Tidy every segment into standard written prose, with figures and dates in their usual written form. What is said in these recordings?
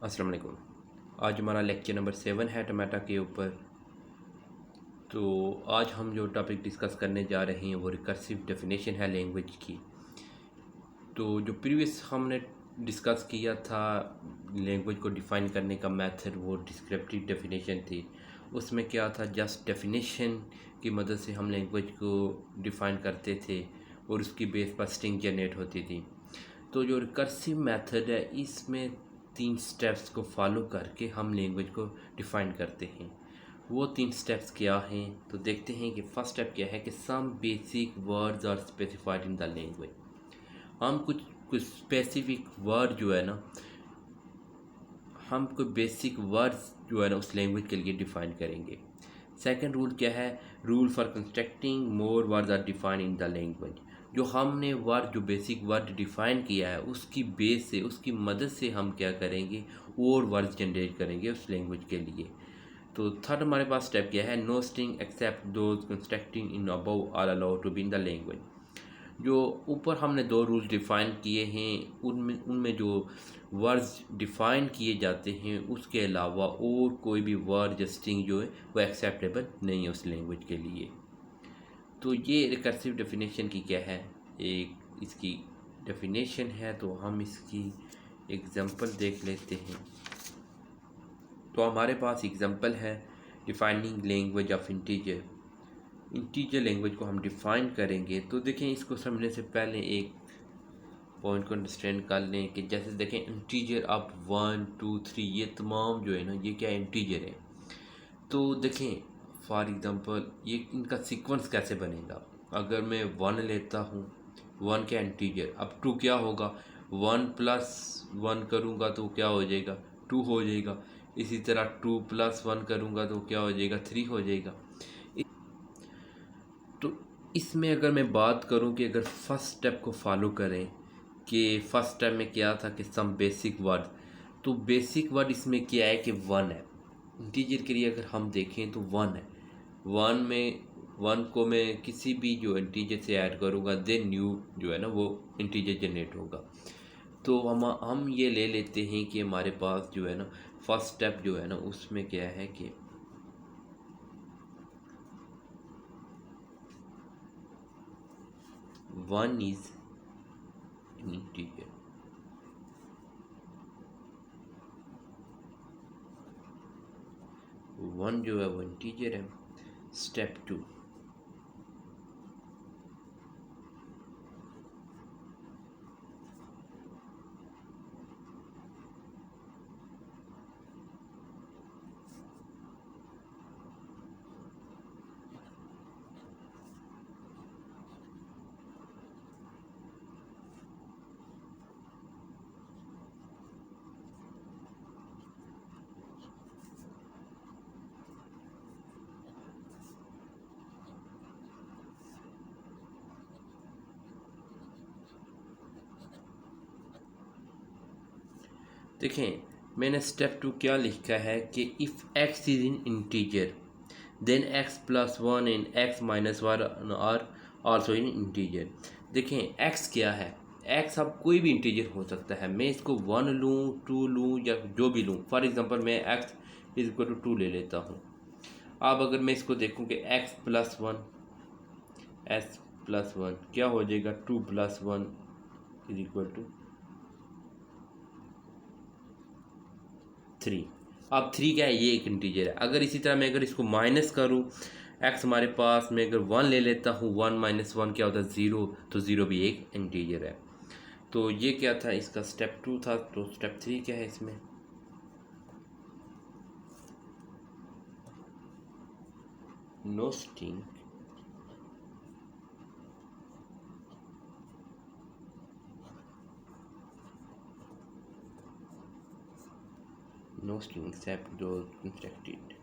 अस्सलाम वालेकुम। आज हमारा लेक्चर नंबर 7 है टमाटा के ऊपर। तो आज हम जो टॉपिक डिस्कस करने जा रहे हैं वो रिकर्सिव डेफिनेशन है लैंग्वेज की। तो जो प्रीवियस हमने डिस्कस किया था लैंग्वेज को डिफ़ाइन करने का मेथड, वो डिस्क्रिप्टिव डेफिनेशन थी। उसमें क्या था, जस्ट डेफिनेशन की मदद से हम लैंग्वेज को डिफ़ाइन करते थे और उसकी बेस पर स्ट्रिंग जनरेट होती थी। तो जो रिकर्सिव मेथड है इसमें 3 स्टेप्स को फॉलो करके हम लैंग्वेज को डिफ़ाइन करते हैं। वो 3 स्टेप्स क्या हैं, तो देखते हैं कि फर्स्ट स्टेप क्या है कि some basic words are specified in the language. हम कुछ कुछ स्पेसिफिक वर्ड जो है ना, हम कोई बेसिक वर्ड्स जो है ना उस लैंग्वेज के लिए डिफ़ाइन करेंगे। सेकंड रूल क्या है, rule for constructing more words are defined in the language. जो हमने वर्ड, जो बेसिक वर्ड डिफ़ाइन किया है उसकी बेस से, उसकी मदद से हम क्या करेंगे, और वर्ड्स जनरेट करेंगे उस लैंग्वेज के लिए। तो थर्ड हमारे पास स्टेप क्या है, no string except those constructing in above are allowed to be in the language. जो ऊपर हमने 2 रूल डिफ़ाइन किए हैं उनमें उनमें जो वर्ड्स डिफ़ाइन किए जाते हैं उसके अलावा और कोई भी वर्ड या स्ट्रिंग जो है वो एक्सेप्टेबल नहीं है उस लैंग्वेज के लिए। तो ये रिकर्सिव डेफिनेशन की क्या है, एक इसकी डेफिनेशन है। तो हम इसकी एग्जांपल देख लेते हैं। तो हमारे पास एग्जांपल है defining language of integer. Integer language को हम डिफ़ाइन करेंगे। तो देखें, इसको समझने से पहले एक पॉइंट को अंडरस्टैंड कर लें कि जैसे देखें इंटीजर अब 1 2 3 ये तमाम जो है ना ये क्या इंटीजर है। तो देखें फॉर एग्ज़ाम्पल ये इनका सीक्वेंस कैसे बनेगा। अगर मैं 1 लेता हूँ, 1 क्या इंटीजर, अब 2 क्या होगा, 1 प्लस 1 करूँगा तो क्या हो जाएगा, 2 हो जाएगा। इसी तरह 2 प्लस 1 करूँगा तो क्या हो जाएगा, 3 हो जाएगा। तो इसमें अगर मैं बात करूं कि अगर फर्स्ट स्टेप को फॉलो करें, कि फर्स्ट स्टेप में क्या था कि सम बेसिक वर्ड, तो बेसिक वर्ड इसमें क्या है कि 1 है। इंटीजर के लिए अगर हम देखें तो 1 है। 1 में 1 को मैं किसी भी जो इंटीजर से ऐड करूँगा देन न्यू जो है ना वो इंटीजर जनरेट होगा। तो हम ये ले लेते हैं कि हमारे पास जो है ना फर्स्ट स्टेप जो है ना उसमें क्या है कि 1 इज़ इंटीजर। 1 जो है वो इंटीजर है। स्टेप 2, देखें मैंने स्टेप 2 क्या लिखा है कि if x is in integer then x plus 1 and x minus 1 are also in integer. देखें x क्या है, x अब कोई भी इंटीजर हो सकता है। मैं इसको 1 लूँ, 2 लूँ या जो भी लूँ। फॉर एग्जांपल मैं x इज इक्वल टू 2 ले लेता हूँ। अब अगर मैं इसको देखूँ कि x प्लस 1 s प्लस 1 क्या हो जाएगा, 2 प्लस 1 इज इक्वल टू 3। अब 3 क्या है, ये एक इंटीजर है। अगर इसी तरह मैं अगर इसको माइनस करूँ, x हमारे पास मैं अगर 1 ले लेता हूँ, 1 माइनस 1 क्या होता है, 0। तो 0 भी एक इंटीजर है। तो ये क्या था, इसका स्टेप 2 था। तो स्टेप 3 क्या है इसमें, no string except those constructed।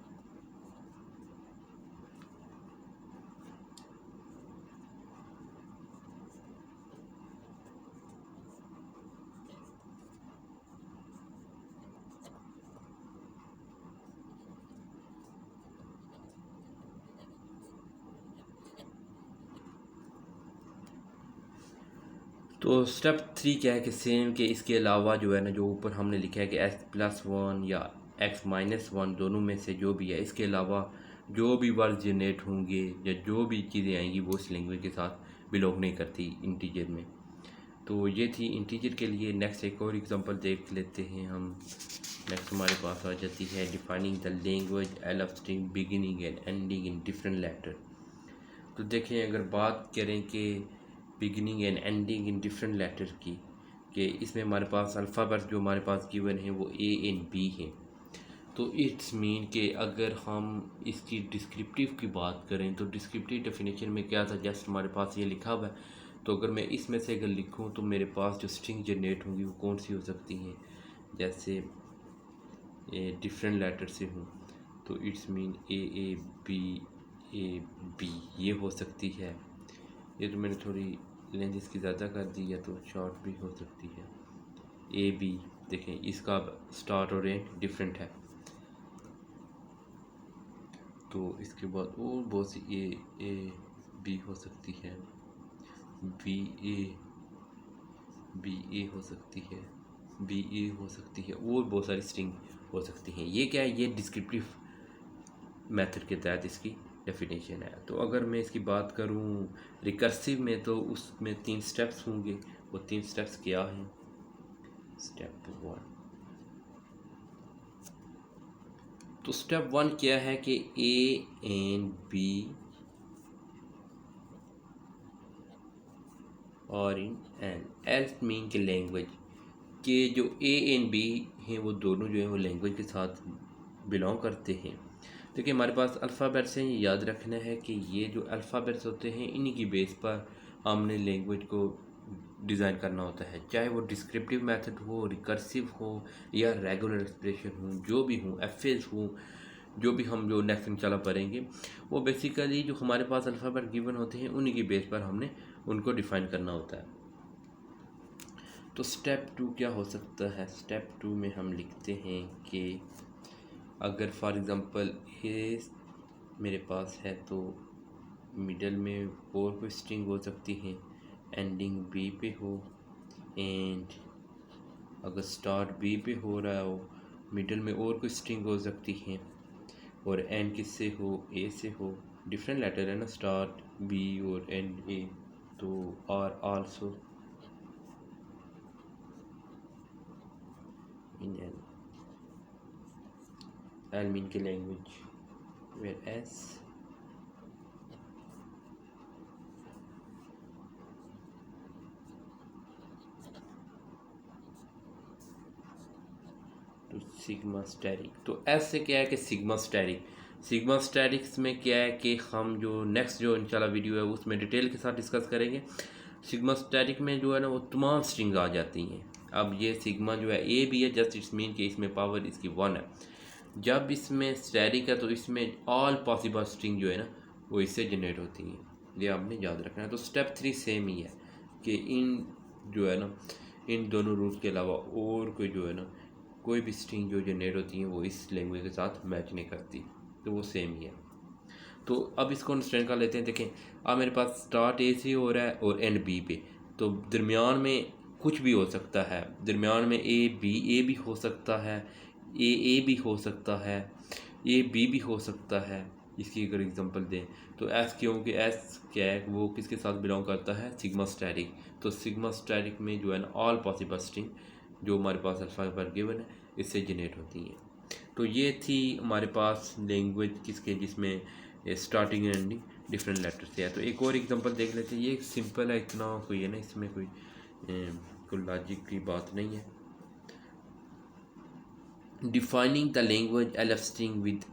तो स्टेप 3 क्या है कि सेम के इसके अलावा जो है ना, जो ऊपर हमने लिखा है कि x+1 या x-1 दोनों में से जो भी है, इसके अलावा जो भी वर्ड जनरेट होंगे या जो भी चीज़ें आएंगी वो इस लैंग्वेज के साथ बिलोंग नहीं करती इंटीजर में। तो ये थी इंटीजर के लिए। नेक्स्ट एक और एग्जांपल देख लेते हैं हम। नेक्स्ट हमारे पास आ जाती है defining the language L of string beginning and ending in different letter. तो देखें, अगर बात करें कि beginning and ending in different letter की, कि इसमें हमारे पास अल्फ़ाबेट जो हमारे पास गिवन है वो ए एंड बी है। तो इट्स मीन कि अगर हम इसकी डिस्क्रिप्टिव की बात करें तो डिस्क्रिप्टिव डेफिनेशन में क्या था, जस्ट हमारे पास ये लिखा हुआ है। तो अगर मैं इसमें से अगर लिखूं तो मेरे पास जो स्ट्रिंग जनरेट होंगी वो कौन सी हो सकती हैं, जैसे डिफरेंट लेटर से हूँ तो इट्स मीन ए बी ये हो सकती है। ये तो मैंने थोड़ी लेंथ इसकी ज़्यादा कर दी है, तो शॉर्ट भी हो सकती है। ए बी देखें, इसका स्टार्ट और एंड डिफरेंट है। तो इसके बाद और बहुत सी ए बी हो सकती है, बी ए हो सकती है, बी ए हो सकती है, और बहुत सारी स्ट्रिंग हो सकती हैं। ये क्या है, ये डिस्क्रिप्टिव मेथड के तहत इसकी डेफिनेशन है। तो अगर मैं इसकी बात करूं रिकर्सिव में तो उसमें 3 स्टेप्स होंगे। वो 3 स्टेप्स क्या हैं? स्टेप 1, तो स्टेप 1 क्या है कि ए एंड बी और इन एन एल्स मीन के लैंग्वेज के जो ए एंड बी हैं वो दोनों जो है वो लैंग्वेज के साथ बिलोंग करते हैं। देखिए, हमारे पास अल्फ़ाबेट्स हैं, ये याद रखना है कि ये जो अल्फ़ाबेट्स होते हैं इन्हीं की बेस पर हमने लैंग्वेज को डिज़ाइन करना होता है, चाहे वो डिस्क्रिप्टिव मेथड हो, रिकर्सिव हो या रेगुलर एक्सप्रेशन हो, जो भी हो, एफएज हो, जो भी हम जो नेक्स्ट इंशाल्लाह पढ़ेंगे, वो बेसिकली जो हमारे पास अल्फ़ाबेट गिवन होते हैं उन्हीं की बेस पर हमने उनको डिफ़ाइन करना होता है। तो स्टेप 2 क्या हो सकता है? स्टेप 2 में हम लिखते हैं कि अगर फॉर एग्ज़ाम्पल ए मेरे पास है तो मिडल में और कोई स्ट्रिंग हो सकती है, एंडिंग बी पे हो, एंड अगर स्टार्ट बी पे हो रहा हो, मिडल में और कोई स्ट्रिंग हो सकती है, और एंड किससे हो? ए से हो। डिफरेंट लेटर है ना, स्टार्ट बी और एंड ए, तो are also in an L mean की language where S to sigma static. तो एस से क्या है कि सिग्मा स्टैटिक। सिग्मा स्टैटिक्स में क्या है कि हम जो नेक्स्ट जो इंशाल्लाह वीडियो है उसमें डिटेल के साथ डिस्कस करेंगे। सिग्मा स्टैटिक में जो है ना वो तमाम स्ट्रिंग आ जाती हैं। अब ये सिग्मा जो है ए भी है, जस्ट इट्स मीन कि इसमें पावर इसकी 1 है। जब इसमें स्टैटिक है तो इसमें ऑल पॉसिबल स्ट्रिंग जो है ना वो इससे जनरेट होती हैं, ये आपने याद रखना है। तो स्टेप 3 सेम ही है कि इन जो है ना इन दोनों रूल्स के अलावा और कोई जो है ना कोई भी स्ट्रिंग जो जनरेट होती हैं वो इस लैंग्वेज के साथ मैच नहीं करती, तो वो सेम ही है। तो अब इसको अंडरस्टैंड कर लेते हैं। देखें, अब मेरे पास स्टार्ट ए से हो रहा है और एंड बी पे, तो दरमियान में कुछ भी हो सकता है। दरमियान में ए भी हो सकता है, ए भी हो सकता है, ए बी हो सकता है। इसकी अगर एग्जांपल दें तो एस, क्योंकि एस क्या है वो किसके साथ बिलोंग करता है? Sigma static. तो सिग्मा स्टैटिक में जो है ना ऑल पॉसिबल स्ट्रिंग जो हमारे पास अल्फ़ाबेट गिवन है इससे जनरेट होती हैं। तो ये थी हमारे पास लैंग्वेज किसके जिसमें starting and ending different letter से है। तो एक और एग्जांपल देख लेते हैं। ये सिंपल है, इतना कोई है ना इसमें कोई लॉजिक की बात नहीं है। Defining the language L of string with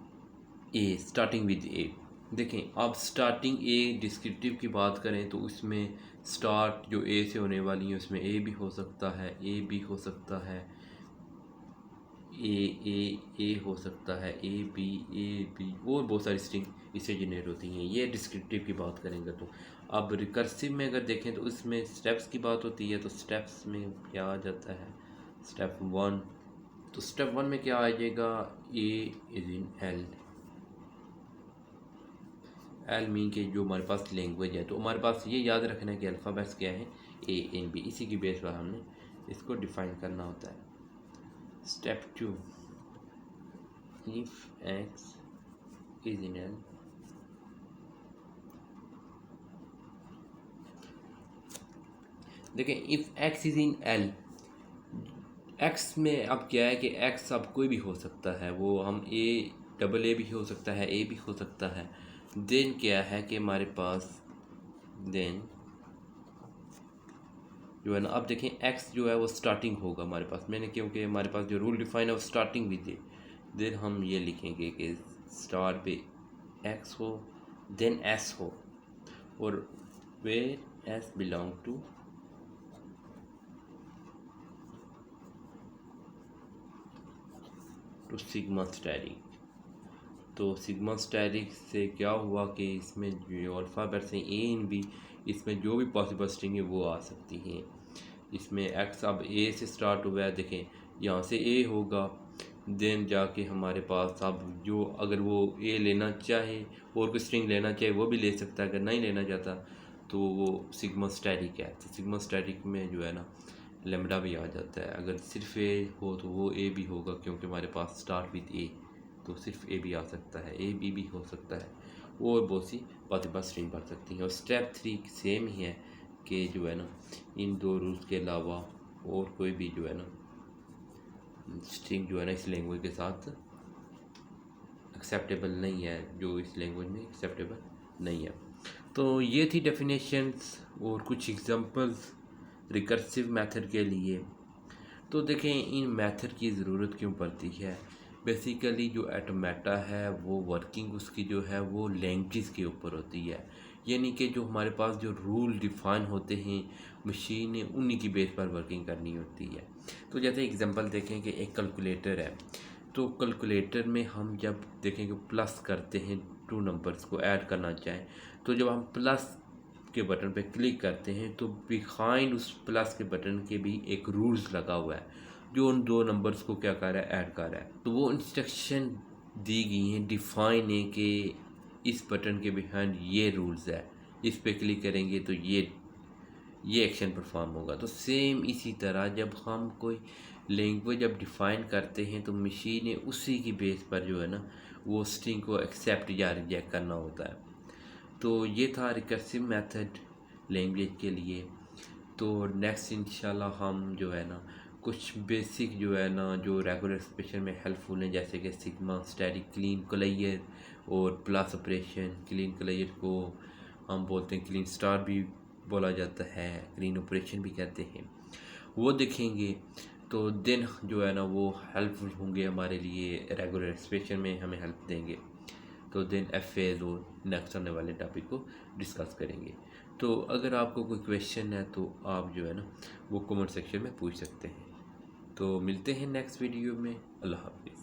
A, starting with A. देखें, अब स्टार्टिंग ए डिस्क्रिप्टिव की बात करें तो उसमें स्टार्ट जो ए से होने वाली है उसमें ए भी हो सकता है, ए बी हो सकता है, ए हो सकता है, ए बी और बहुत सारी स्ट्रिंग इससे जनरेट होती हैं। ये डिस्क्रिप्टिव की बात करेंगे। तो अब रिकर्सिव में अगर देखें तो उसमें स्टेप्स की बात होती है। तो स्टेप्स में क्या आ जाता है? स्टेप 1, तो स्टेप 1 में क्या आ जाएगा? A is in L. L mean के जो हमारे पास लैंग्वेज है, तो हमारे पास ये याद रखना है कि अल्फ़ाबेट्स क्या है? ए इन बी, इसी की बेस पर हमने इसको डिफाइन करना होता है। Step 2, if X is in L, देखें if X is in L, X में अब क्या है कि एक्स अब कोई भी हो सकता है, वो हम ए डबल ए भी हो सकता है, ए भी हो सकता है। देन क्या है कि हमारे पास देन जो है ना, अब देखें एक्स जो है वो स्टार्टिंग होगा हमारे पास, मैंने क्योंकि हमारे पास जो रूल डिफाइन है वो स्टार्टिंग भी दे। देन हम ये लिखेंगे कि स्टार्ट पे एक्स हो, देन एस हो, और where S belong to sigma static. तो सिग्मा स्टैटिक से क्या हुआ कि इसमें जो अल्फ़ाबेट से ए इन बी, इसमें जो भी पॉसिबल स्ट्रिंग है वो आ सकती हैं। इसमें एक्स अब ए से स्टार्ट हुआ है, देखें यहाँ से ए होगा, देन जाके हमारे पास अब जो अगर वो ए लेना चाहे और कोई स्ट्रिंग लेना चाहे वो भी ले सकता है, अगर नहीं लेना चाहता तो वो सिग्मा स्टैटिक है। तो सिग्मा स्टैटिक में जो है ना लेमडा भी आ जाता है, अगर सिर्फ ए हो तो वो ए भी होगा क्योंकि हमारे पास स्टार्ट विद ए, तो सिर्फ ए भी आ सकता है, ए बी भी हो सकता है, और बहुत सी पॉसिबल स्ट्रिंग पढ़ सकती हैं। और स्टेप 3 सेम ही है कि जो है ना इन दो रूल्स के अलावा और कोई भी जो है ना स्ट्रिंग जो है ना इस लैंग्वेज के साथ एक्सेप्टेबल नहीं है, जो इस लैंग्वेज में एक्सेप्टेबल नहीं है। तो ये थी डेफिनेशंस और कुछ एग्जांपल्स रिकर्सिव मेथड के लिए। तो देखें इन मेथड की ज़रूरत क्यों पड़ती है। बेसिकली जो ऑटोमेटा है वो वर्किंग उसकी जो है वो लैंग्वेज के ऊपर होती है, यानी कि जो हमारे पास जो रूल डिफाइन होते हैं मशीन ने उन्हीं की बेस पर वर्किंग करनी होती है। तो जैसे एग्जांपल देखें कि एक कैलकुलेटर है, तो कैलकुलेटर में हम जब देखें कि प्लस करते हैं, टू नंबर्स को ऐड करना चाहें, तो जब हम प्लस के बटन पे क्लिक करते हैं तो बिहाइंड उस प्लस के बटन के भी एक रूल्स लगा हुआ है जो उन दो नंबर्स को क्या कर रहा है, ऐड कर रहा है। तो वो इंस्ट्रक्शन दी गई हैं, डिफाइन है कि इस बटन के बिहाइंड ये रूल्स है, इस पे क्लिक करेंगे तो ये एक्शन परफॉर्म होगा। तो सेम इसी तरह जब हम कोई लैंग्वेज जब डिफ़ाइन करते हैं तो मशीन ने उसी की बेस पर जो है ना वो स्ट्रिंग को एक्सेप्ट या रिजेक्ट करना होता है। तो ये था रिकर्सिव मेथड लैंग्वेज के लिए। तो नेक्स्ट इंशाल्लाह हम जो है ना कुछ बेसिक जो है ना जो रेगुलर एक्सप्रेशन में हेल्पफुल हैं, जैसे कि सिग्मा स्टैटिक, क्लीन क्लियर और प्लस ऑपरेशन। क्लीन क्लियर को हम बोलते हैं क्लीन स्टार भी बोला जाता है, क्लीन ऑपरेशन भी कहते हैं, वो देखेंगे। तो दिन जो है ना वो हेल्पफुल होंगे हमारे लिए, रेगुलर एक्सप्रेशन में हमें हेल्प देंगे। तो दिन एफ और नेक्स्ट आने वाले टॉपिक को डिस्कस करेंगे। तो अगर आपको कोई क्वेश्चन है तो आप जो है ना वो कमेंट सेक्शन में पूछ सकते हैं। तो मिलते हैं नेक्स्ट वीडियो में। अल्लाह हाफ़िज़।